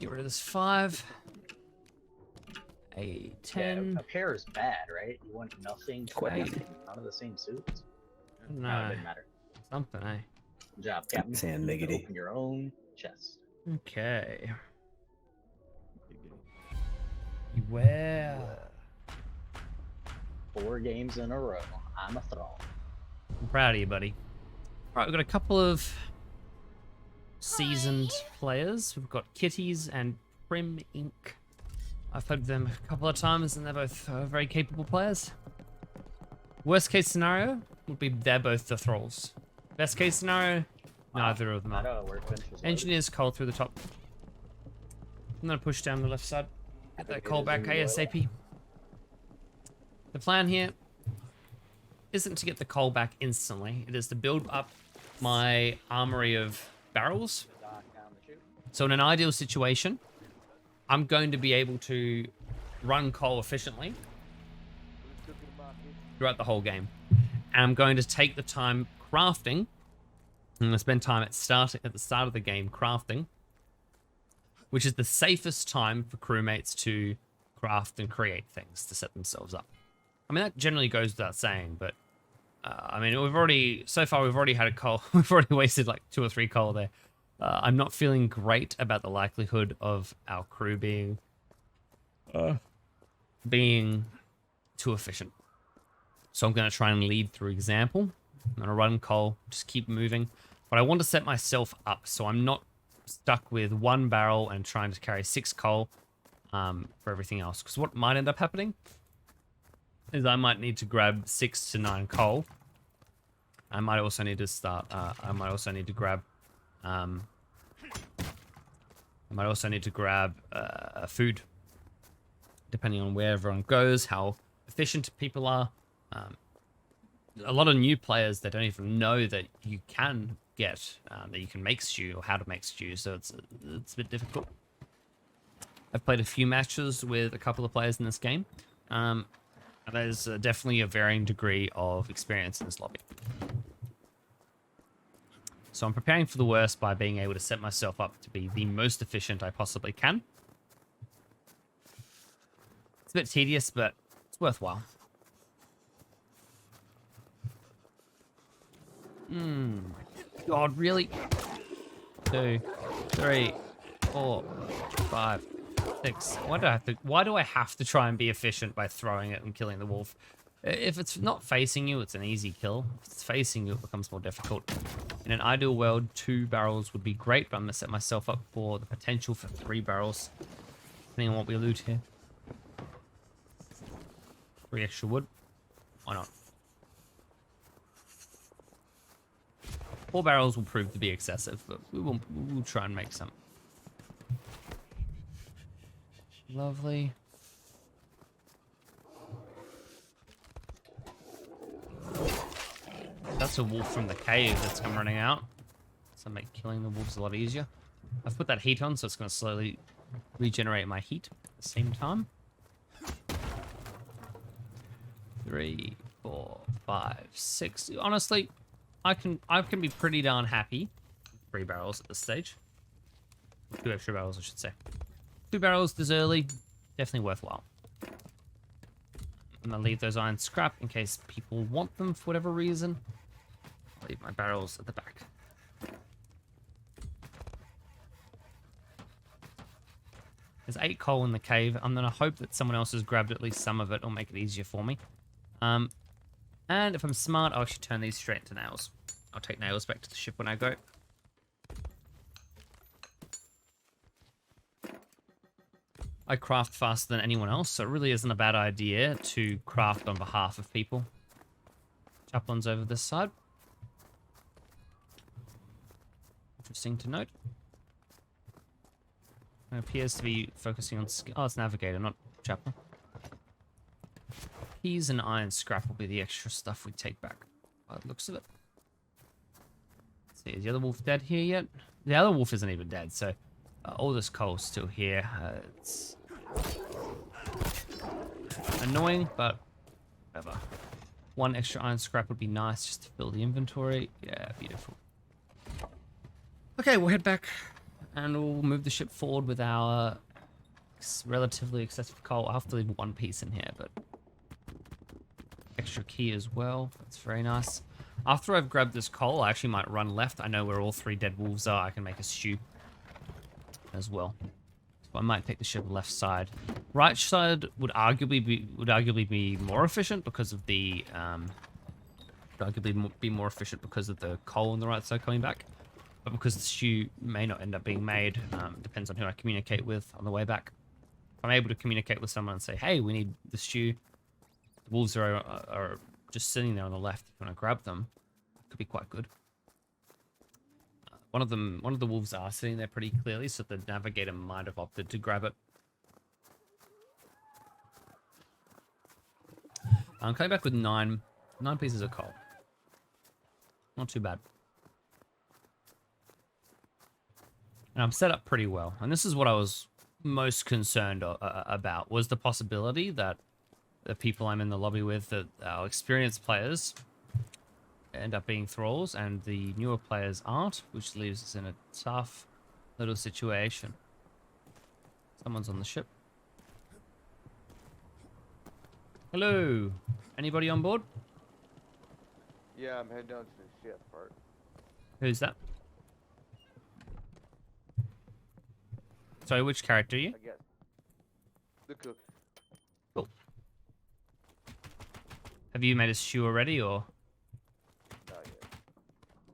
Get rid of this 5. A 10. Yeah, a pair is bad, right? You want nothing to nothing. None of the same suits. No, it didn't matter. Something, eh? Good job, Captain. Sand You get to niggity. open your own chest. Okay. Beware. 4 games in a row. I'm a thrall. I'm proud of you, buddy. Right, we've got a couple of seasoned players. We've got Kitties and Prim Inc. I've played with them a couple of times, and they're both very capable players. Worst case scenario would be they're both the thralls. Best case scenario, neither of them are. Engineers cold through the top. I'm gonna push down the left side. Get that call back ASAP. The plan here isn't to get the coal back instantly. It is to build up my armory of barrels. So in an ideal situation, I'm going to be able to run coal efficiently throughout the whole game. And I'm going to take the time crafting. I'm going to spend time at the start of the game crafting, which is the safest time for crewmates to craft and create things to set themselves up. I mean, that generally goes without saying, but I mean, so far we've already had a coal. We've already wasted like 2 or 3 coal there. I'm not feeling great about the likelihood of our crew being too efficient. So I'm going to try and lead through example. I'm going to run coal, just keep moving. But I want to set myself up so I'm not stuck with 1 barrel and trying to carry 6 coal for everything else. Because what might end up happening is I might need to grab 6 to 9 coal. I might also need to start. I might also need to grab food, depending on where everyone goes, how efficient people are. A lot of new players that don't even know that you can get that you can make stew or how to make stew, so it's a bit difficult. I've played a few matches with a couple of players in this game. And there's definitely a varying degree of experience in this lobby. So I'm preparing for the worst by being able to set myself up to be the most efficient I possibly can. It's a bit tedious, but it's worthwhile. God, really? 2, 3, 4, 5, 6. Why do I have to try and be efficient by throwing it and killing the wolf? If it's not facing you, it's an easy kill. If it's facing you, it becomes more difficult. In an ideal world, 2 barrels would be great, but I'm gonna set myself up for the potential for 3 barrels, depending on what we loot here. 3 extra wood. Why not? 4 barrels will prove to be excessive, but we'll try and make some. Lovely. That's a wolf from the cave that's come running out. So make killing the wolves a lot easier. I've put that heat on, so it's going to slowly regenerate my heat at the same time. 3, 4, 5, 6. Honestly, I can be pretty darn happy with 3 barrels at this stage. 2 extra barrels, I should say. 2 barrels this early, definitely worthwhile. I'm gonna leave those iron scrap in case people want them for whatever reason. I'll leave my barrels at the back. There's 8 coal in the cave. I'm gonna hope that someone else has grabbed at least some of it or make it easier for me. And if I'm smart, I'll actually turn these straight into nails. I'll take nails back to the ship when I go. I craft faster than anyone else, so it really isn't a bad idea to craft on behalf of people. Chaplain's over this side. Interesting to note. It appears to be focusing on... Oh, it's Navigator, not Chaplain. Keys and iron scrap will be the extra stuff we take back, by the looks of it. Let's see, is the other wolf dead here yet? The other wolf isn't even dead, so all this coal's still here. It's annoying, but whatever. 1 extra iron scrap would be nice just to fill the inventory. Yeah, beautiful. Okay, we'll head back and we'll move the ship forward with our relatively excessive coal. I'll have to leave one piece in here, but extra key as well. That's very nice. After I've grabbed this coal, I actually might run left. I know where all 3 dead wolves are. I can make a stew as well. So I might take the ship left side. Right side would arguably be more efficient because of the be more efficient because of the coal on the right side coming back. But because the stew may not end up being made, depends on who I communicate with on the way back. If I'm able to communicate with someone and say, hey, we need the stew, the wolves are just sitting there on the left. If you want to grab them, it could be quite good. One of the wolves are sitting there pretty clearly, so the navigator might have opted to grab it. I'm coming back with nine pieces of coal. Not too bad. And I'm set up pretty well. And this is what I was most concerned about, was the possibility that the people I'm in the lobby with, that our experienced players end up being thralls and the newer players aren't, which leaves us in a tough little situation. Someone's on the ship. Hello. Anybody on board? Yeah, I'm heading down to the ship part. Who's that? Sorry, which character are you? I guess. The cook. Cool. Have you made a stew already, or? Not yet.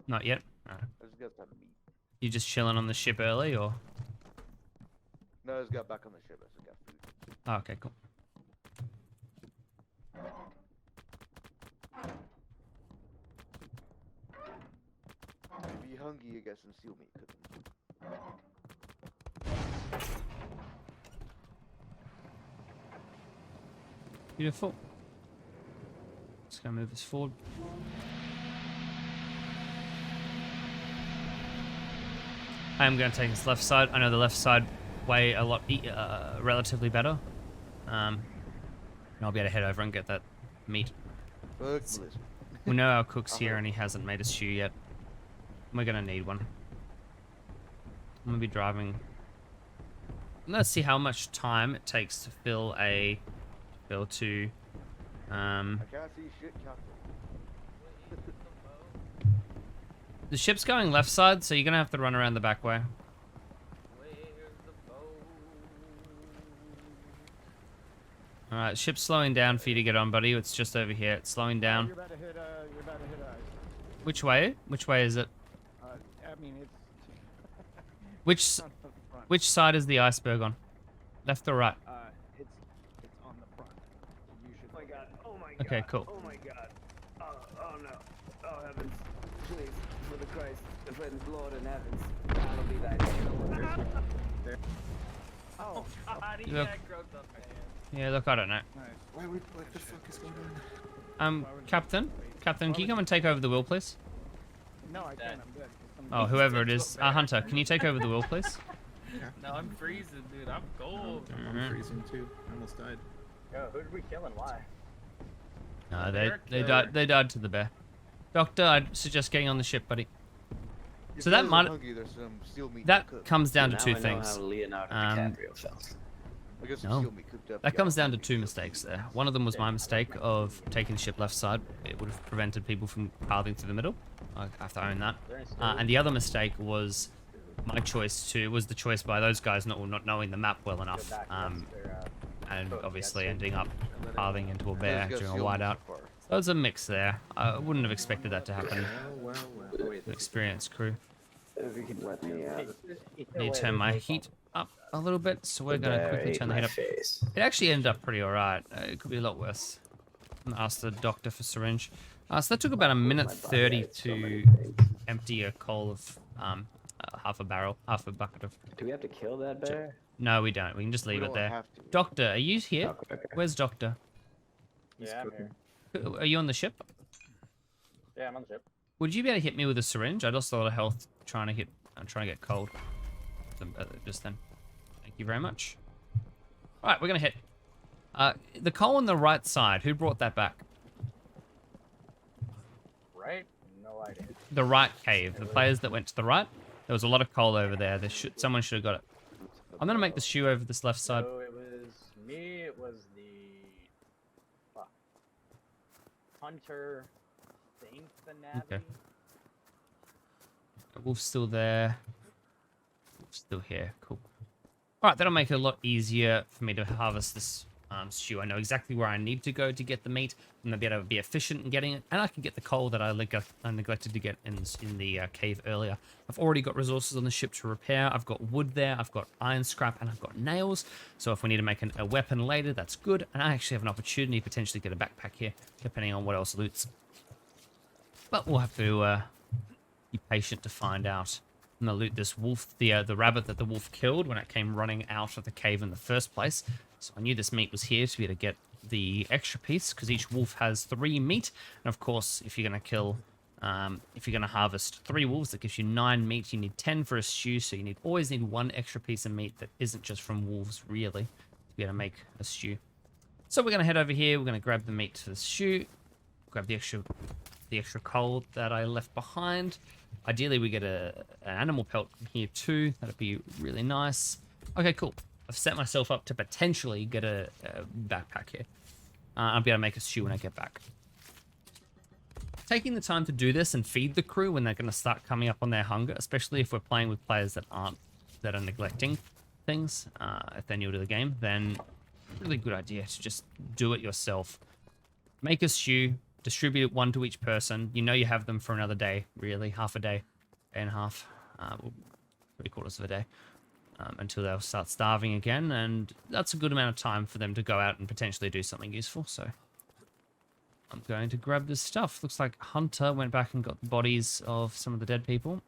Not yet? No. I just got some meat. You just chilling on the ship early, or? No, I just got back on the ship. I just got food. Oh, okay, cool. If you're hungry, you get some seal meat cooking. Beautiful. Just gonna move this forward. I am gonna take this left side. I know the left side way a lot relatively better. And I'll be able to head over and get that meat. Fuck blizzard. We know our cook's here and he hasn't made a stew yet. We're gonna need one. I'm gonna be driving. Let's see how much time it takes to fill a I can't see shit, Captain. the ship's going left side, so you're gonna have to run around the back way. Alright, ship's slowing down for you to get on, buddy. It's just over here. It's slowing down. You're about to hit ice. Which way? Which way is it? I mean, it's Which on the front. which side is the iceberg on? Left or right? It's on the front. You should. Oh my god, oh my god. Okay, cool. Oh my god. Oh no. Oh heavens. Please, for the Christ, defend Lord in heavens. Hallowed be thy name. Oh, God, he Look. had growth up, man. Yeah, look, I don't know. Nice. What the fuck is going on? Captain, can you come and take over the wheel, please? No, I can't. I'm good. Oh, whoever it is, Hunter, can you take over the wheel, please? No, I'm freezing, dude. I'm cold. I'm freezing too. I almost died. Yo, who did we kill and why? No, Bear they killer. died to the bear. Doctor, I'd suggest getting on the ship, buddy. If So you that guys are might- hungry, there's some seal meat That to cook. comes down to Now two I know things. how Leonardo Um, DiCaprio felt. I got some No. seal meat cooked up. That yeah. comes down to two mistakes there. One of them was my mistake of taking the ship left side. It would have prevented people from pathing through the middle. I have to own that. And the other mistake was my choice was the choice by those guys not knowing the map well enough. And obviously ending up pathing into a You bear guys got during a seal meat whiteout. so far. So there's a mix there. I wouldn't have expected that to happen. Well. An experienced crew. If you could let me out. Need to turn my heat up a little bit, so we're gonna quickly turn the heat up. Face. It actually ended up pretty alright. It could be a lot worse. I'm gonna ask the doctor for syringe. So that took about a minute 30 to empty a coal of half a bucket of. Do we have to kill that bear? No, we don't. We can just leave We it don't there. have to. Doctor, are you here? Okay. Where's Doctor? Yeah, I'm here. Are you on the ship? Yeah, I'm on the ship. Would you be able to hit me with a syringe? I lost a lot of health trying to get cold. Just then. Thank you very much. All right, we're gonna hit. The coal on the right side. Who brought that back? Right? No idea. The right cave. The players that went to the right. There was a lot of coal over there. Someone should have got it. I'm gonna make the stew over this left side. So it was me, it was the hunter, I think the navvy. Okay. Wolf's still there. Wolf's still here. Cool. All right, that'll make it a lot easier for me to harvest this stew. I know exactly where I need to go to get the meat. I'm gonna be able to be efficient in getting it, and I can get the coal that I neglected to get in the cave earlier. I've already got resources on the ship to repair. I've got wood there. I've got iron scrap, and I've got nails. So if we need to make a weapon later, that's good. And I actually have an opportunity to potentially get a backpack here, depending on what else loots. But we'll have to be patient to find out. I'm gonna loot this wolf, the rabbit that the wolf killed when it came running out of the cave in the first place. So I knew this meat was here to be able to get the extra piece, because each wolf has 3 meat. And of course, if you're gonna harvest 3 wolves, that gives you 9 meat. You need 10 for a stew, so you always need 1 extra piece of meat that isn't just from wolves, really, to be able to make a stew. So we're gonna head over here. We're gonna grab the meat for the stew, grab the extra coal that I left behind. Ideally, we get an animal pelt from here too. That'd be really nice. Okay, cool. I've set myself up to potentially get a backpack here. I'll be able to make a stew when I get back. Taking the time to do this and feed the crew when they're going to start coming up on their hunger, especially if we're playing with players that are neglecting things, if they're new to the game, then really good idea to just do it yourself. Make a stew. Distribute 1 to each person. You know you have them for another day, really. Half a day and a half. 3/4 of a day. Until they'll start starving again. And that's a good amount of time for them to go out and potentially do something useful. So I'm going to grab this stuff. Looks like Hunter went back and got the bodies of some of the dead people.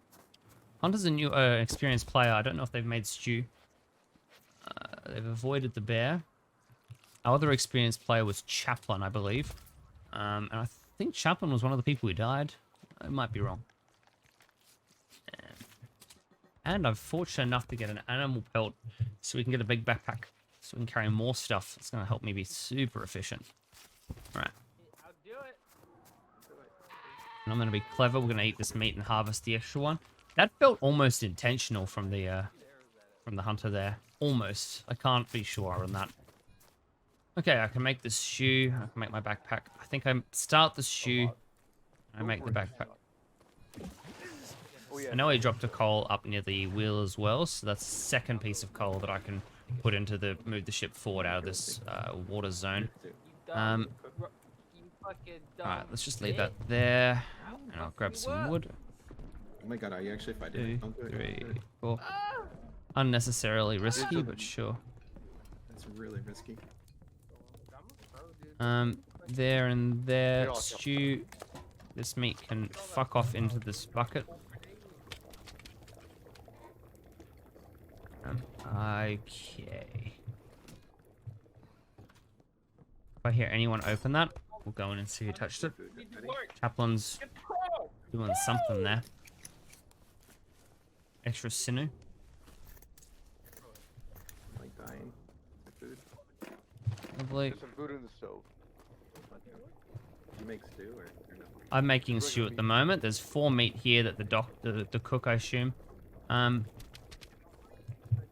Hunter's a new experienced player. I don't know if they've made stew. They've avoided the bear. Our other experienced player was Chaplain, I believe. And I think Chaplain was one of the people who died. I might be wrong. And I'm fortunate enough to get an animal pelt so we can get a big backpack. So we can carry more stuff. It's going to help me be super efficient. Alright. I'll do it. And I'm going to be clever. We're going to eat this meat and harvest the extra one. That felt almost intentional from the hunter there. Almost. I can't be sure on that. Okay, I can make the stew. I can make my backpack. I think I start the stew. I make the backpack. Oh, yeah. I know I dropped a coal up near the wheel as well, so that's the second piece of coal that I can put into move the ship forward out of this water zone. Alright, let's just leave that there. And I'll grab some wood. Oh my god, are you actually fighting? 2, 3, 4. Unnecessarily risky, but sure. That's really risky. There and there. Stew. This meat can fuck off into this bucket. Okay. If I hear anyone open that, we'll go in and see who touched it. Chaplain's doing something there. Extra sinew. Like dying. Food. Lovely. There's some food in the stove. You make stew or no? I'm making stew at the moment. There's 4 meat here that the cook, I assume,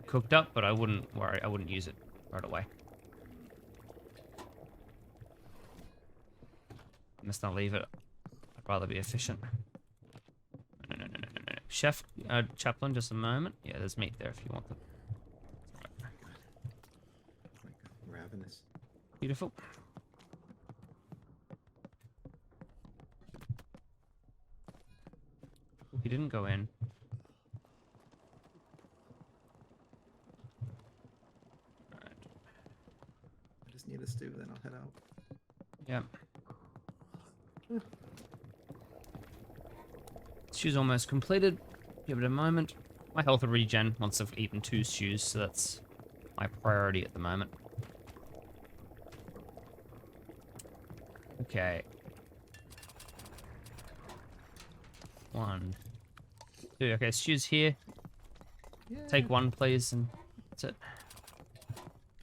cooked up, but I wouldn't worry. I wouldn't use it right away. Let's not leave it. I'd rather be efficient. No. Chef, Chaplain, just a moment. Yeah, there's meat there if you want them. Ravenous. Beautiful. He didn't go in. Alright. I just need a stew, then I'll head out. Yep. Stew's almost completed. Give it a moment. My health will regen once I've eaten 2 stews, so that's my priority at the moment. Okay. 1, 2. Okay, stew's here. Yeah. Take 1, please, and that's it.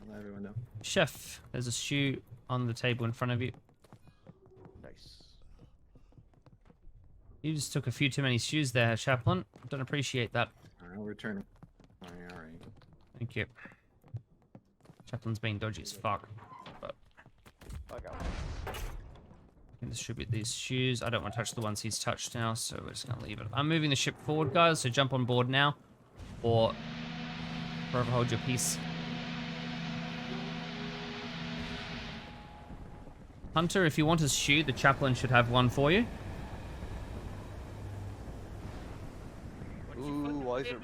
I'll let everyone know. Chef, there's a stew on the table in front of you. Nice. You just took a few too many shoes there, Chaplain. Don't appreciate that. I'll return. Alright. Thank you. Chaplain's being dodgy as fuck. But I got I can distribute these shoes. I don't want to touch the ones he's touched now, so we're just gonna leave it. I'm moving the ship forward, guys, so jump on board now. Or forever hold your peace. Hunter, if you want a shoe, the Chaplain should have one for you. Ooh, why is it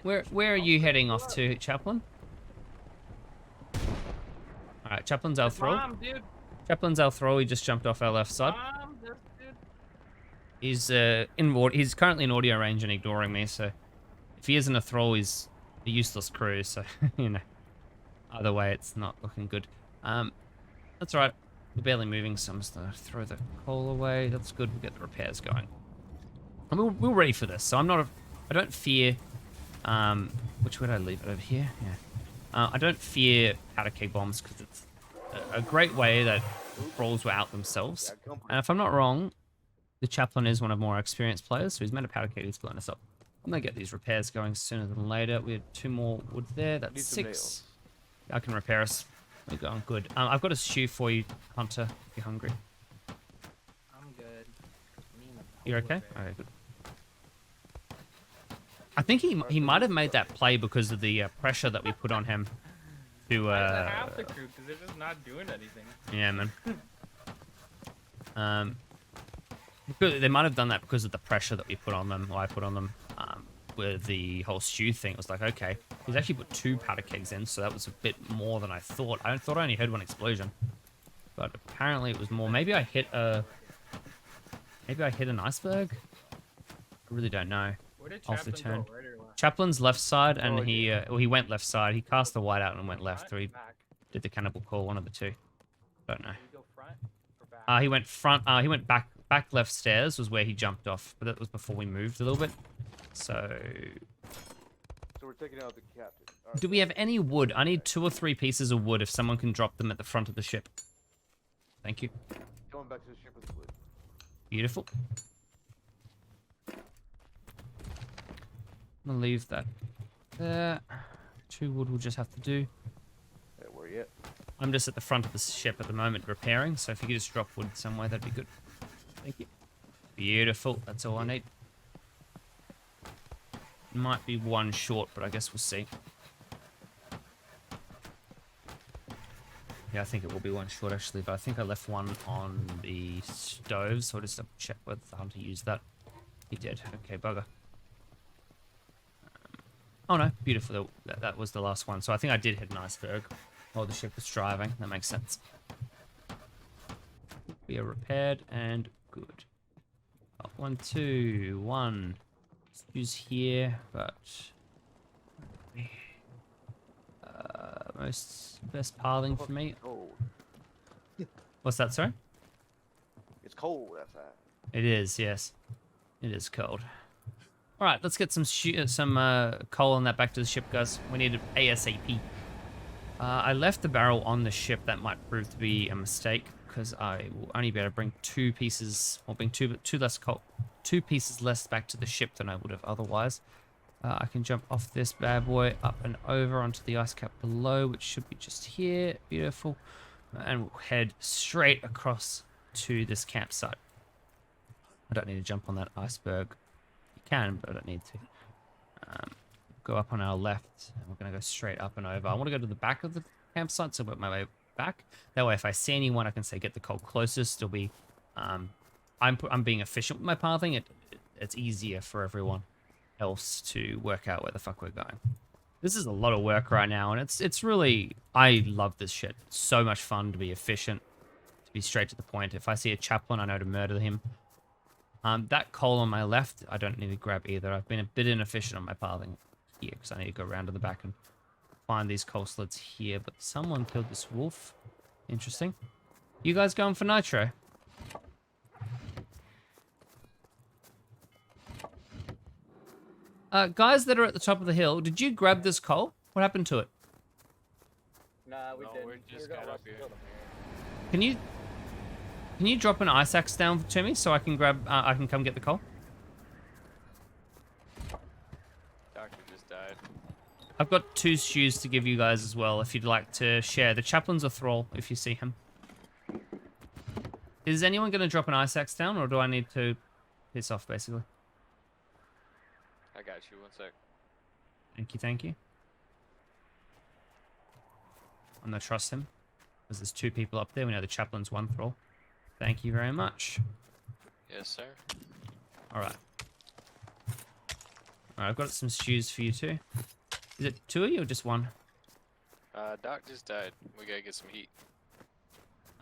red? Where are you heading off to, Chaplain? Alright, Chaplain's our throw. Mom, dude. Chaplain's our throw. He just jumped off our left side. Mom, dude. He's currently in audio range and ignoring me, so if he isn't a throw, he's a useless crew, so you know. Either way, it's not looking good. That's alright. We're barely moving, so I'm just gonna throw the coal away. That's good. We'll get the repairs going. And we're ready for this, so I don't fear. Which way did I leave it over here? Yeah. I don't fear powder keg bombs because it's a great way that thralls were out themselves. And if I'm not wrong, the Chaplain is one of more experienced players, so he's made a powder keg. He's blown us up. I'm gonna get these repairs going sooner than later. We had 2 more wood there. That's 6. I can repair us. We're going good. I've got a shoe for you, Hunter, if you're hungry. I'm good. You're okay? Okay, good. I think he might have made that play because of the pressure that we put on him to half the crew because they're just not doing anything. yeah, man. They might have done that because of the pressure that we put on them, or I put on them, with the whole stew thing. It was like, okay, he's actually put 2 powder kegs in, so that was a bit more than I thought. I thought I only heard 1 explosion, but apparently it was more. Maybe I hit an iceberg. I really don't know. Where did Off the Chaplain turn. go, right or left? Chaplain's left side, and Oh, he went left side. He cast the white out and went left. So he Back. did the cannibal call, one of the 2. Don't know. Did he go front or back? He went front. He went back left stairs was where he jumped off, but that was before we moved a little bit. So, So we're taking out the captain. do we have any wood? I need 2 or 3 pieces of wood if someone can drop them at the front of the ship. Thank you. Going back to the ship with wood. Beautiful. I'm gonna leave that there. 2 wood we'll just have to do. Hey, where you at? I'm just at the front of the ship at the moment repairing, so if you could just drop wood somewhere, that'd be good. Thank you. Beautiful. That's all I need. Might be 1 short, but I guess we'll see. Yeah, I think it will be 1 short actually, but I think I left 1 on the stove, so I'll just double check whether the Hunter used that. He did. Okay, bugger. Oh no, beautiful. That was the last one. So I think I did hit an iceberg while the ship was driving. That makes sense. We are repaired and good. 1, 2, 1. Use here, but best pathing for me. Cold. What's that, sorry? It's cold outside. It is, yes. It is cold. All right, let's get some coal on that back to the ship, guys. We need it ASAP. I left the barrel on the ship. That might prove to be a mistake because I will only be able to bring 2 pieces, or bring 2 less coal, 2 pieces less back to the ship than I would have otherwise. I can jump off this bad boy up and over onto the ice cap below, which should be just here. Beautiful. And we'll head straight across to this campsite. I don't need to jump on that iceberg. You can, but I don't need to. Go up on our left, and we're going to go straight up and over. I want to go to the back of the campsite, so work my way back. That way, if I see anyone, I can say get the coal closest. It'll be, I'm being efficient with my pathing. It's easier for everyone else to work out where the fuck we're going. This is a lot of work right now, and it's really, I love this shit. It's so much fun to be efficient, to be straight to the point. If I see a chaplain, I know to murder him. That coal on my left, I don't need to grab either. I've been a bit inefficient on my pathing here because I need to go around to the back and find these coal slits here. But someone killed this wolf. Interesting. You guys going for nitro? Guys that are at the top of the hill, did you grab this coal? What happened to it? Nah, we didn't. we just got up here. Can you drop an ice axe down to me so I can grab? I can come get the coal. I've got 2 stews to give you guys as well if you'd like to share. The chaplain's a thrall if you see him. Is anyone going to drop an ice axe down, or do I need to piss off, basically? I got you. 1 sec. Thank you, thank you. I'm going to trust him, because there's 2 people up there. We know the chaplain's 1 thrall. Thank you very much. Yes, sir. Alright. Alright, I've got some stews for you too. Is it 2 of you or just 1? Doc just died. We gotta get some heat.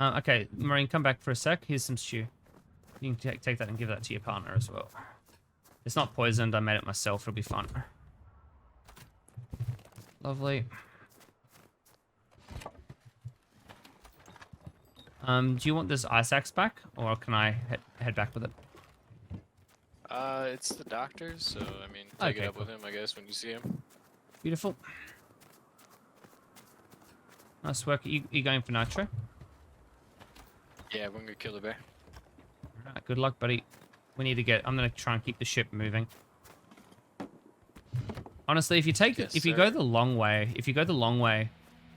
Okay, Marine, come back for a sec. Here's some stew. You can take that and give that to your partner as well. It's not poisoned. I made it myself. It'll be fun. Lovely. Do you want this ice axe back, or can I head back with it? It's the doctor's, so I mean, take Okay, it up cool. with him, I guess, when you see him. Beautiful. Nice work. You going for nitro? Yeah, we're gonna kill the bear. Alright, good luck, buddy. We need to get... I'm going to try and keep the ship moving. Honestly, if you take Yes, if you sir. go the long way,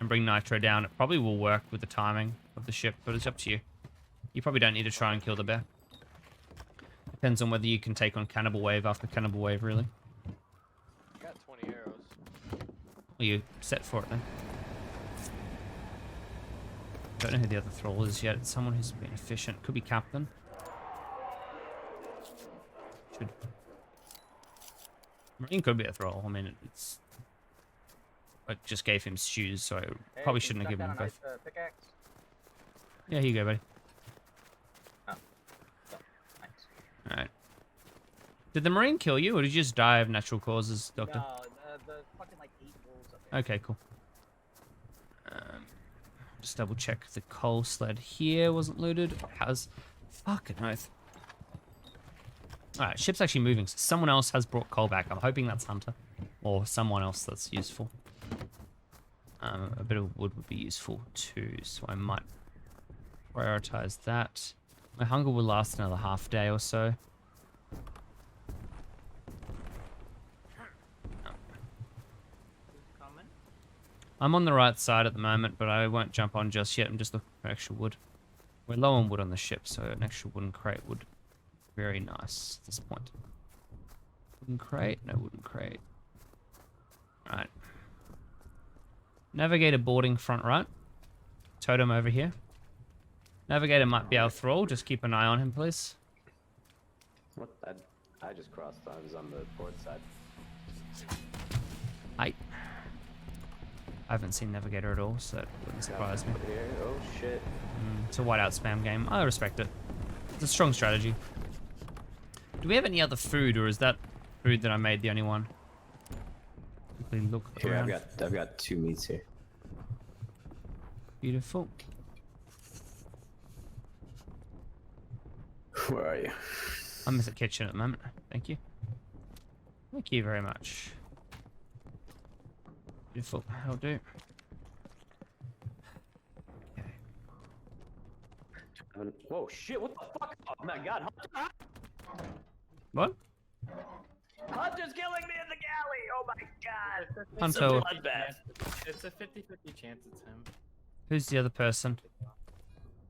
and bring nitro down, it probably will work with the timing of the ship, but it's up to you. You probably don't need to try and kill the bear. Depends on whether you can take on cannibal wave after cannibal wave, really. Got 20 arrows. Are you set for it then? Don't know who the other thrall is yet. It's someone who's been efficient. Could be captain. Should. Marine could be a thrall. I mean, it's. I just gave him stews, so I Hey, probably can shouldn't have you given him chuck down both. a nice, pickaxe? Yeah, here you go, buddy. Oh, thanks. Alright. Did the Marine kill you, or did you just die of natural causes, Doctor? No, the fucking like 8 wolves up there. Okay, cool. Just double check the coal sled here wasn't looted. Has fucking oath. Alright, ship's actually moving, so someone else has brought coal back. I'm hoping that's Hunter. Or someone else that's useful. A bit of wood would be useful too, so I might prioritize that. My hunger will last another half day or so. Coming? I'm on the right side at the moment, but I won't jump on just yet. I'm just looking for extra wood. We're low on wood on the ship, so an extra wooden crate would be very nice at this point. Wooden crate? No wooden crate. Right. Navigator boarding front right. Totem over here. Navigator might be our thrall. Just keep an eye on him, please. What? I just crossed. I was on the port side. I haven't seen Navigator at all, so that wouldn't surprise me. Here. Oh shit. It's a whiteout spam game. I respect it. It's a strong strategy. Do we have any other food, or is that food that I made the only one? Quickly look Here, around. I've got 2 meats here. Beautiful. Where are you? I'm at the kitchen at the moment. Thank you. Thank you very much. Beautiful. That'll do. Okay. Whoa, shit! What the fuck? Oh my god! Hunter! What? Hunter's killing me in the galley! Oh my god! Hunter. Bloodbath. It's a 50-50 chance it's him. Who's the other person?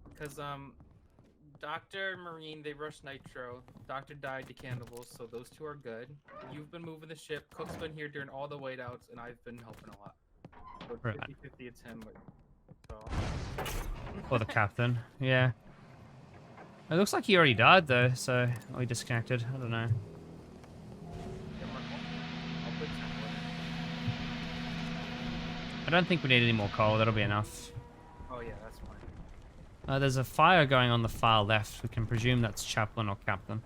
Because, Doctor and Marine, they rushed Nitro. Doctor died to cannibals, so those 2 are good. You've been moving the ship. Cook's been here during all the waitouts, and I've been helping a lot. So it's Right. 50-50, it's him. But, so. Or the captain? Yeah. It looks like he already died though, so or he disconnected. I don't know. I'll put some wood in. I don't think we need any more coal. That'll be enough. Oh yeah, that's fine. There's a fire going on the far left. We can presume that's chaplain or captain,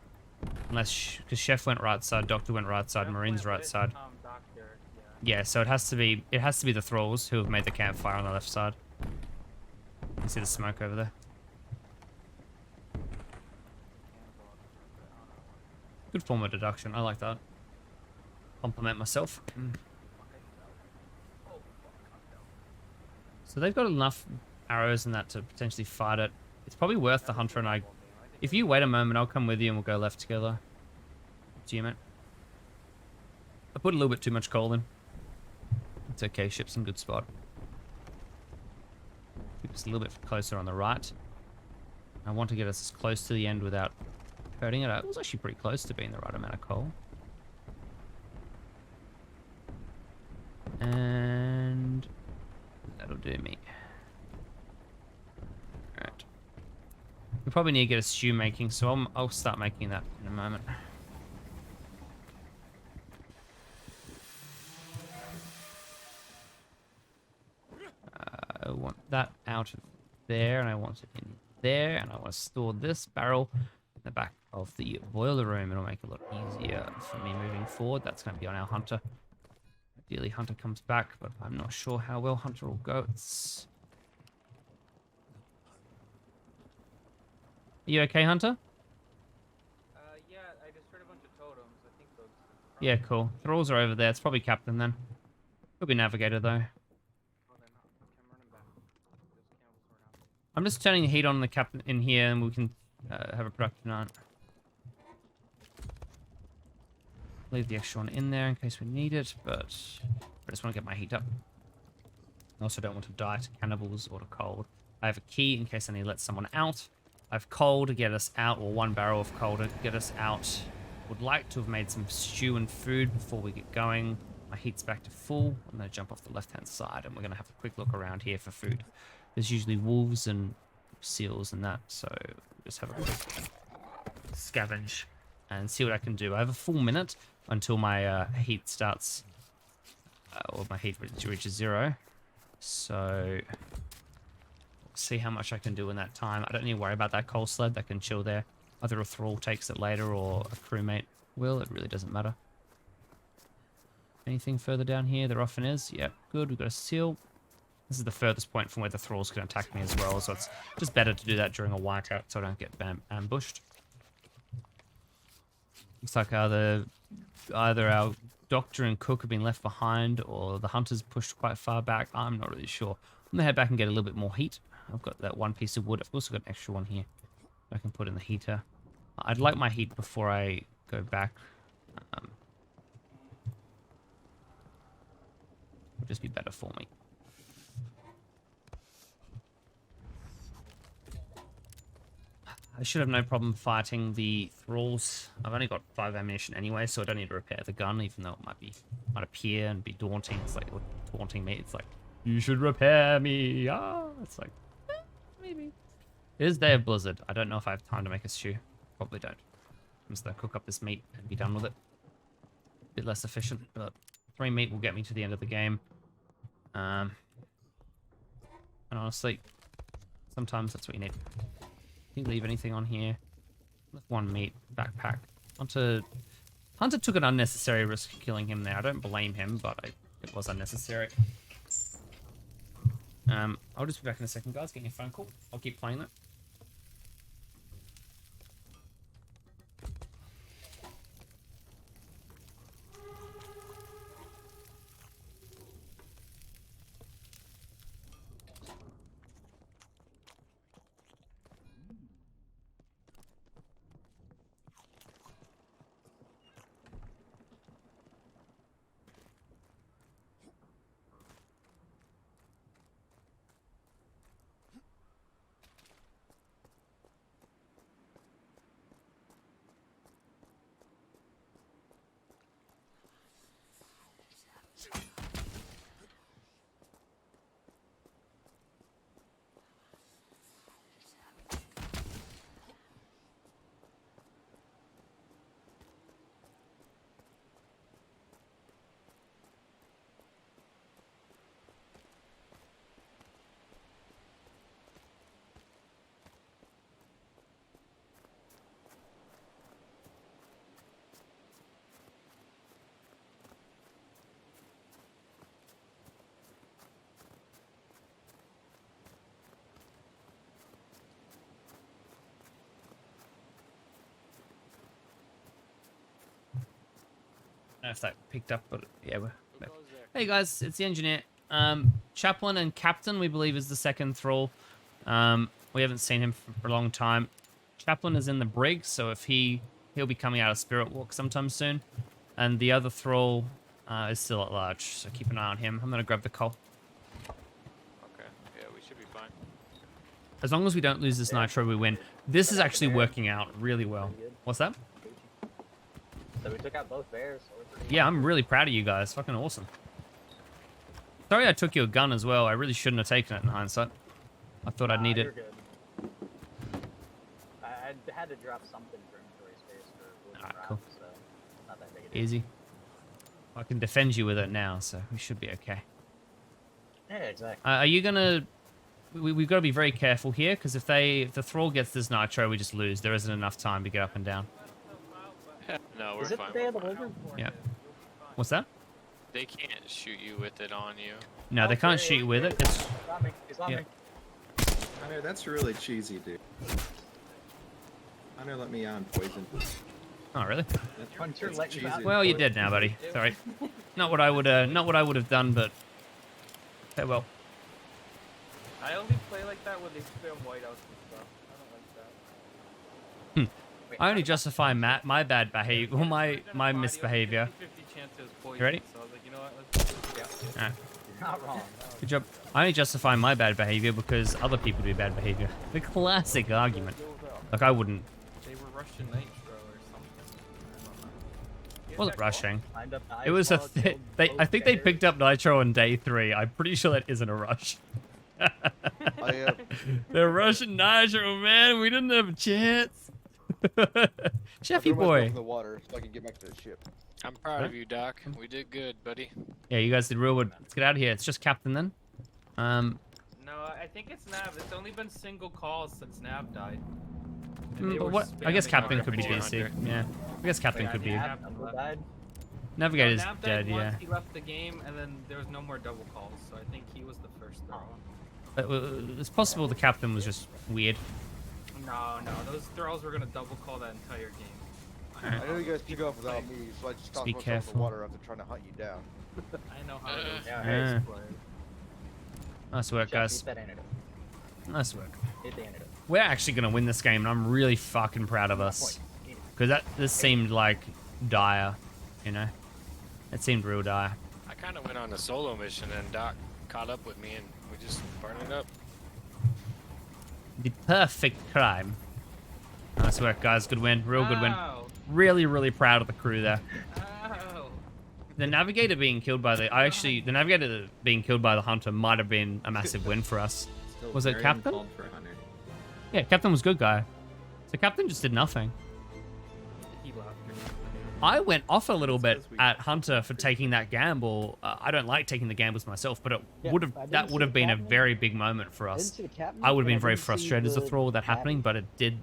unless because chef went right side, doctor went right side, marine's right side. Doctor, Yeah, so it has to be the thralls who have made the campfire on the left side. You can see the smoke over there. Good form of deduction. I like that. Compliment myself. So they've got enough arrows and that to potentially fight it. It's probably worth the hunter and I. If you wait a moment, I'll come with you and we'll go left together. Up to you, mate. I put a little bit too much coal in. It's okay, ship's in good spot. Keep us a little bit closer on the right. I want to get us as close to the end without hurting it. It was actually pretty close to being the right amount of coal. And that'll do me. Alright. We probably need to get a stew making, so I'll start making that in a moment. I want that out of there, and I want it in there, and I want to store this barrel in the back of the boiler room. It'll make it a lot easier for me moving forward. That's going to be on our Hunter. Ideally, Hunter comes back, but I'm not sure how well Hunter will go. Are you okay, Hunter? Yeah, I just heard a bunch of totems. I think those. Yeah, cool. Thralls are over there. It's probably Captain then. Could be Navigator though. Oh, they're not. Okay, I'm running back. Those cannibals were out. I'm just turning the heat on the Captain in here, and we can have a productive night. Leave the extra one in there in case we need it, but I just want to get my heat up. I also don't want to die to cannibals or to cold. I have a key in case I need to let someone out. I have coal to get us out, or 1 barrel of coal to get us out. Would like to have made some stew and food before we get going. My heat's back to full. I'm going to jump off the left-hand side, and we're going to have a quick look around here for food. There's usually wolves and seals and that, so just have a quick scavenge and see what I can do. I have a full minute until my heat starts, or my heat reaches 0. So see how much I can do in that time. I don't need to worry about that coal sled. That can chill there. Either a thrall takes it later or a crewmate will. It really doesn't matter. Anything further down here? There often is. Yep, good. We've got a seal. This is the furthest point from where the thralls can attack me as well, so it's just better to do that during a whiteout so I don't get ambushed. Looks like either our doctor and cook have been left behind, or the hunters pushed quite far back. I'm not really sure. I'm going to head back and get a little bit more heat. I've got that 1 piece of wood. I've also got an extra one here I can put in the heater. I'd like my heat before I go back. Would just be better for me. I should have no problem fighting the thralls. I've only got 5 ammunition anyway, so I don't need to repair the gun, even though it might appear and be daunting. It's like taunting me. It's like, you should repair me. Ah, it's like, maybe. It is Day of Blizzard. I don't know if I have time to make a stew. Probably don't. I'm just gonna cook up this meat and be done with it. A bit less efficient, but 3 meat will get me to the end of the game. And honestly, sometimes that's what you need. Didn't leave anything on here. Left 1 meat backpack. Hunter took an unnecessary risk killing him there. I don't blame him, but it was unnecessary. I'll just be back in a second, guys. Getting a phone call. I'll keep playing that. I don't know if that picked up, but yeah, we're back. Hey guys, it's the engineer. Chaplain and Captain, we believe, is the second thrall. We haven't seen him for a long time. Chaplain is in the brig, so if he'll be coming out of Spirit Walk sometime soon. And the other thrall is still at large, so keep an eye on him. I'm gonna grab the coal. Okay. Yeah, we should be fine. As long as we don't lose this nitro, we win. This is actually working out really well. What's that? So we took out both bears. So we're pretty Yeah, I'm really proud of you guys. Fucking awesome. Sorry I took your gun as well. I really shouldn't have taken it in hindsight. I thought I'd need You're it. good. I had to drop something for inventory space for wooden Alright, rock, cool. so not that big a deal. Easy. I can defend you with it now, so we should be okay. Yeah, exactly. Are you gonna... We've got to be very careful here, because if the thrall gets this nitro, we just lose. There isn't enough time to get up and down. No, we're Is it fine. the day We're of the fine. lizard? Yeah. What's that? They can't shoot you with it on you. No, they can't shoot you with it. It's... He's on me. He's on Yeah. me. Hunter, that's really cheesy, dude. Hunter let me on poison. Oh, really? That's, Hunter that's let you cheesy. out. Well, you're dead now, buddy. Sorry. Not what I would have done, but farewell. I only play like that when they spam whiteouts and stuff. I don't like that. Wait, I only justify my bad behavior, well, my misbehavior. 50-50 chance it was poison, You ready? So I was like, you know what? Let's Alright, You're not wrong. good job. I only justify my bad behavior because other people do bad behavior. The classic argument. Like I wouldn't. They were Russian Nitro or something. Wasn't rushing. Climbed up the It was a. ice wall, killed I both think they bears. picked up nitro on day 3. I'm pretty sure that isn't a rush. They're Russian nitro, man. We didn't have a chance. Chefy boy. the water so I can get back to the ship. I'm proud of you, Doc. We did good, buddy. Yeah, you guys did real good. Let's get out of here. It's just Captain then. No, I think it's Nav. It's only been single calls since Nav died. And they But were what? I guess spamming Captain our could be board. DC. Yeah. I guess Captain Wait, could be. Nav Uncle died? Navigator's Nav died dead. once, Yeah. He left the game, and then there was no more double calls. So I think he was the first throw. But, it's possible the Captain was just weird. No, those throws were gonna double call that entire game. I know you guys took off without me, so I just Just tossed be myself in careful. the water after trying to hunt you down. I know how it is. Yeah, Yeah. right. Nice work, Jeff, guys. hit that antidote. Nice work. Hit the antidote. We're actually gonna win this game, and I'm really fucking proud of us. Because this seemed like dire, you know. It seemed real dire. I kind of went on a solo mission, and Doc caught up with me, and we just burned it up. The perfect crime. Nice work, guys. Good win. Real good win. Ow. Really, really proud of the crew there. Ow. The navigator being killed by the the navigator being killed by the hunter might have been a massive win for us. Still Was it very Captain? uncalled for Hunter. Yeah, Captain was good guy. So Captain just did nothing. He left. I went off a little bit That's 'cause we- at Hunter for taking that gamble. I don't like taking the gambles myself, but it Yeah, would have I didn't that see would the have been a captain. very big moment for I didn't us. see the captain, I would have and been very didn't see frustrated as a the thrall with that happening, caddy. but it did.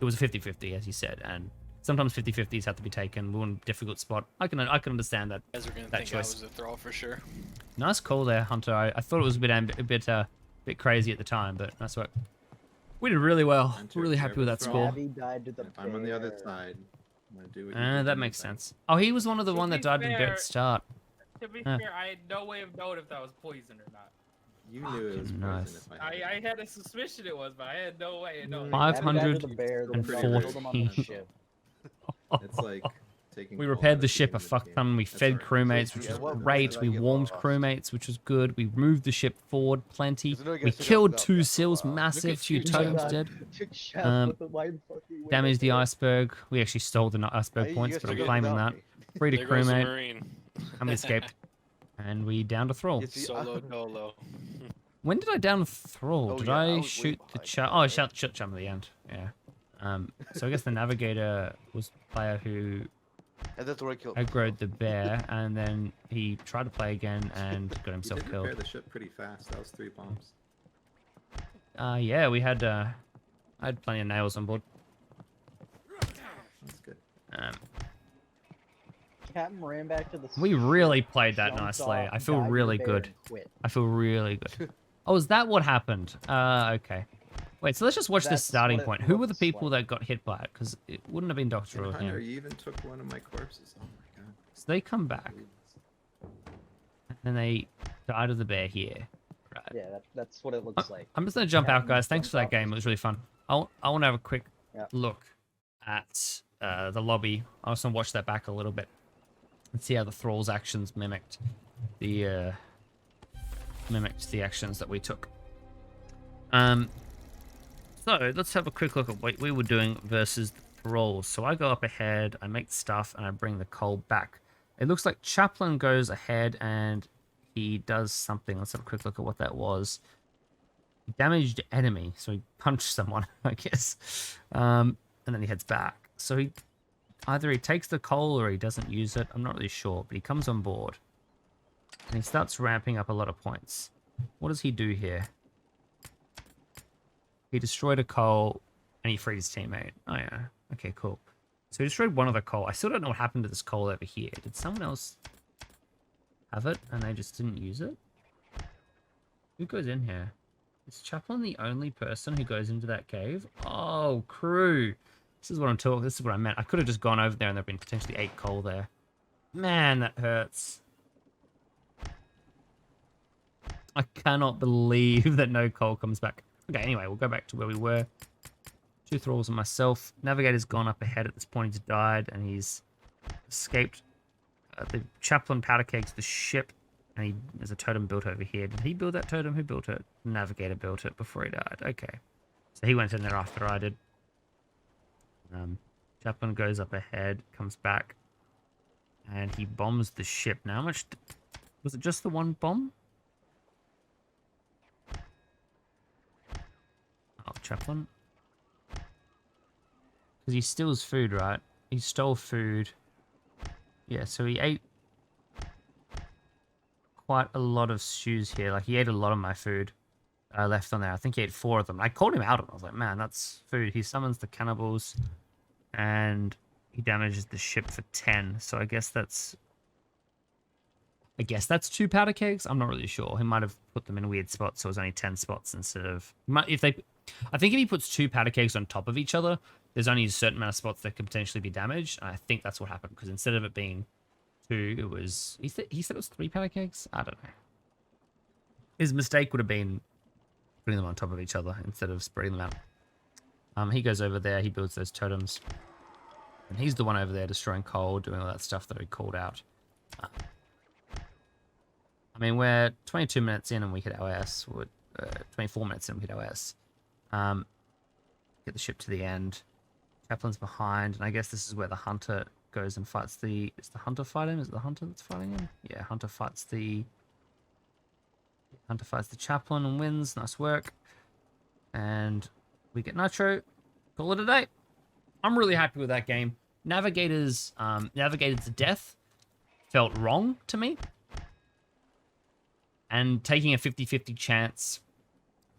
It was a 50-50, as you said, and sometimes 50-50s have to be taken. We're in a difficult spot. I can understand that. You guys are gonna That think choice. I was a thrall for sure. Nice call there, Hunter. I thought it was a bit crazy at the time, but nice work. We did really well. Hunter, Really happy with that Trevor score. Abby died to the If I'm on the other bear. side, I'm gonna do what you did That to me, makes buddy. sense. Oh, he was one of the To one that be died at the fair- start. To be Huh. fair, I had no way of knowing if that was poison or not. You knew it was Fucking poison nice. if I had I it. had a suspicion it was, but I had no way of knowing. Five- Abby died to 514. the bear, then Pretty John rich. killed him on the ship. It's like taking. We coal repaired out the of ship a end of the fuck game. ton. We That's fed alright. crewmates, which Yeah, was what great. did I We get warmed lost? crewmates, which was good. We moved the ship forward plenty. 'Cause I know you We guys took out killed without 2 that. seals, Wow. massive. Look at Few you, totems God. dead. Took Chef Um, with the wide fucking way Damaged the up there. iceberg. We actually stole the iceberg You points, guys but I'm took it claiming without that. me. Free to There goes the crewmate, Marine. and we escaped. And we downed a thrall. You see, Solo dolo. When did I down a thrall? Oh, Did yeah, I I was way shoot the behind. chum? Oh, I shot chum at the end. Yeah. So I guess the navigator was the player who And that's where I killed him. aggroed the bear, and then he tried to play again and got You himself did repair killed. the ship pretty fast. That was 3 bombs. Yeah, we had I had plenty of nails on board. That's good. Um, Captain ran back to the we ship, really played that jumped nicely. off, I feel died to the really bear, good. and quit. I feel really good. Oh, is that what happened? Okay. Wait, so let's just watch this That's starting what it point. Who were the looks people like. that got hit by it? Because it wouldn't have been Doctor And or Hunter, him. you even took one of my corpses. Oh my god. So they come back, and they died of the bear here. Right. Yeah, that's what it looks like. I'm just gonna jump out, Captain guys. Thanks jumps for that off game. It was really fun. I want to have a quick Yeah. look at the lobby. I also want to watch that back a little bit. Let's see how the thrall's actions mimicked the actions that we took. So let's have a quick look at what we were doing versus the thralls. So I go up ahead, I make stuff, and I bring the coal back. It looks like Chaplain goes ahead and he does something. Let's have a quick look at what that was. He damaged enemy, so he punched someone, I guess. And then he heads back. So either he takes the coal or he doesn't use it. I'm not really sure, but he comes on board. And he starts ramping up a lot of points. What does he do here? He destroyed a coal and he freed his teammate. Oh yeah. Okay, cool. So he destroyed one of the coal. I still don't know what happened to this coal over here. Did someone else have it and they just didn't use it? Who goes in here? Is Chaplain the only person who goes into that cave? Oh, crew. This is what I'm talking. This is what I meant. I could have just gone over there and there'd been potentially 8 coal there. Man, that hurts. I cannot believe that no coal comes back. Okay, anyway, we'll go back to where we were. 2 thralls and myself. Navigator's gone up ahead at this point. He's died and he's escaped. The Chaplain powder kegs the ship, and there's a totem built over here. Did he build that totem? Who built it? Navigator built it before he died. Okay. So he went in there after I did. Chaplain goes up ahead, comes back, and he bombs the ship. Now, how much... Was it just the one bomb? Oh, Chaplain. Because he steals food, right? He stole food. Yeah, so he ate quite a lot of stews here. Like, he ate a lot of my food left on there. I think he ate 4 of them. I called him out on it. I was like, man, that's food. He summons the cannibals, and he damages the ship for 10. So I guess that's 2 powder kegs. I'm not really sure. He might have put them in weird spots, so it was only 10 spots instead of... I think if he puts 2 powder kegs on top of each other, there's only a certain amount of spots that could potentially be damaged. And I think that's what happened, because instead of it being 2, it was... He said it was 3 powder kegs? I don't know. His mistake would have been putting them on top of each other instead of spreading them out. He goes over there, he builds those totems. And he's the one over there destroying coal, doing all that stuff that he called out. I mean, we're 22 minutes in and we hit OS. We're 24 minutes in and we hit OS. Get the ship to the end. Chaplain's behind, and I guess this is where the hunter goes and fights the... Is the hunter fighting him? Is it the hunter that's fighting him? Yeah, hunter fights the Chaplain and wins. Nice work. And we get Nitro. Call it a day. I'm really happy with that game. Navigator's death felt wrong to me. And taking a 50-50 chance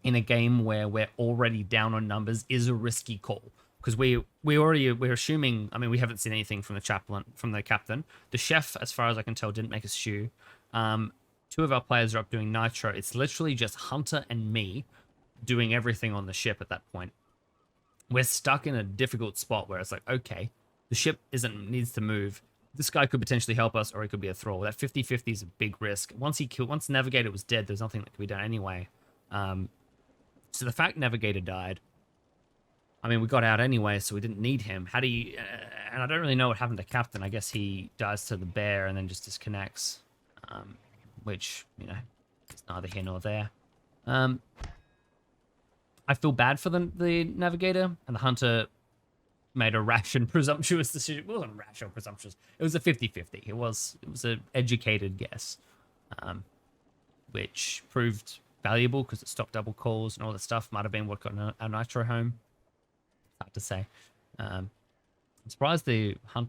in a game where we're already down on numbers is a risky call. Because we're assuming... I mean, we haven't seen anything from the captain. The chef, as far as I can tell, didn't make a stew. 2 of our players are up doing Nitro. It's literally just Hunter and me doing everything on the ship at that point. We're stuck in a difficult spot where it's like, okay, the ship needs to move. This guy could potentially help us, or he could be a thrall. That 50-50 is a big risk. Once Navigator was dead, there's nothing that could be done anyway. So the fact Navigator died, I mean, we got out anyway, so we didn't need him. How do you... and I don't really know what happened to Captain. I guess he dies to the bear and then just disconnects. Which, you know, is neither here nor there. I feel bad for the Navigator, and the Hunter made a rash and presumptuous decision. It wasn't rash or presumptuous. It was a 50-50. It was an educated guess, which proved valuable because it stopped double calls and all that stuff. Might have been what got our Nitro home. Hard to say. I'm surprised I'm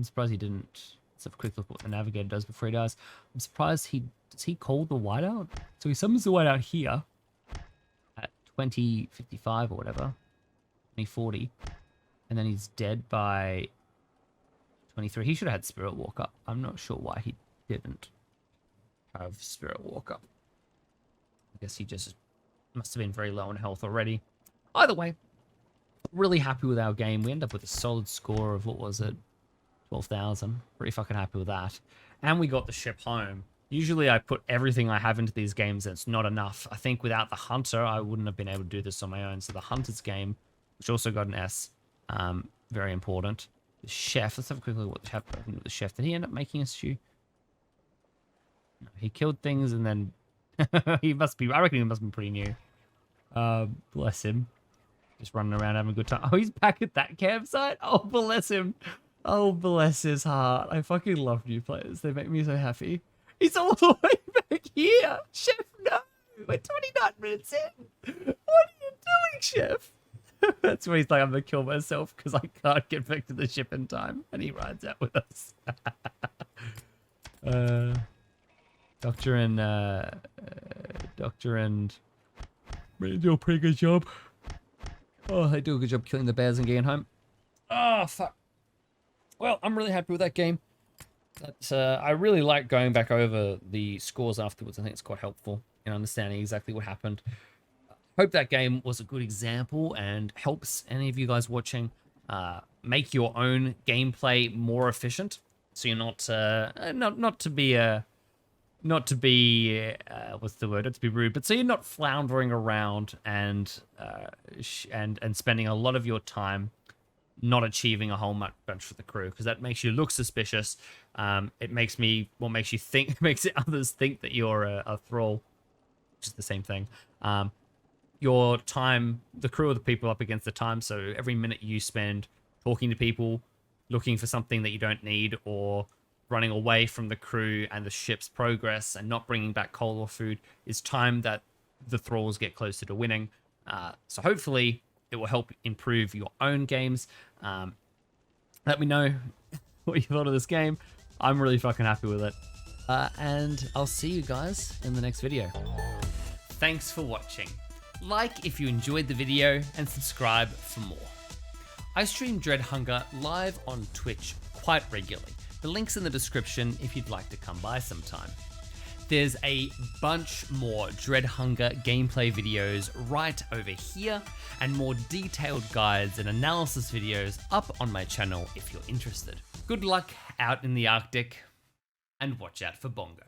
surprised he didn't. Let's have a quick look at what the Navigator does before he dies. I'm surprised does he call the whiteout? So he summons the whiteout here at 20:55 or whatever. 20:40. And then he's dead by 23. He should have had Spirit Walk up. I'm not sure why he didn't have Spirit Walk up. I guess he just must have been very low on health already. Either way, really happy with our game. We end up with a solid score of, what was it? 12,000. Pretty fucking happy with that. And we got the ship home. Usually I put everything I have into these games and it's not enough. I think without the Hunter, I wouldn't have been able to do this on my own. So the Hunter's game, which also got an S, very important. The chef. Let's have a quick look at what happened with the chef. Did he end up making a stew? No, he killed things and then he must be. I reckon he must be pretty new. Bless him. Just running around having a good time. Oh, he's back at that campsite. Oh, bless him. Oh, bless his heart. I fucking love new players. They make me so happy. He's all the way back here. Chef, no. We're 29 minutes in. What are you doing, Chef? That's where he's like, I'm going to kill myself because I can't get back to the ship in time. And he rides out with us. Doctor and they do a pretty good job. Oh, they do a good job killing the bears and getting home. Oh, fuck. Well, I'm really happy with that game. That's, I really like going back over the scores afterwards. I think it's quite helpful in understanding exactly what happened. Hope that game was a good example and helps any of you guys watching make your own gameplay more efficient. So you're not not to be what's the word? Not to be rude, but so you're not floundering around and spending a lot of your time not achieving a whole bunch for the crew, because that makes you look suspicious. It makes others think that you're a thrall, which is the same thing. Your time, the crew are the people up against the time, so every minute you spend talking to people, looking for something that you don't need, or running away from the crew and the ship's progress and not bringing back coal or food is time that the thralls get closer to winning. So hopefully it will help improve your own games. Let me know what you thought of this game. I'm really fucking happy with it. And I'll see you guys in the next video. Thanks for watching. Like if you enjoyed the video and subscribe for more. I stream Dread Hunger live on Twitch quite regularly. The link's in the description if you'd like to come by sometime. There's a bunch more Dread Hunger gameplay videos right over here, and more detailed guides and analysis videos up on my channel if you're interested. Good luck out in the Arctic, and watch out for Bongo.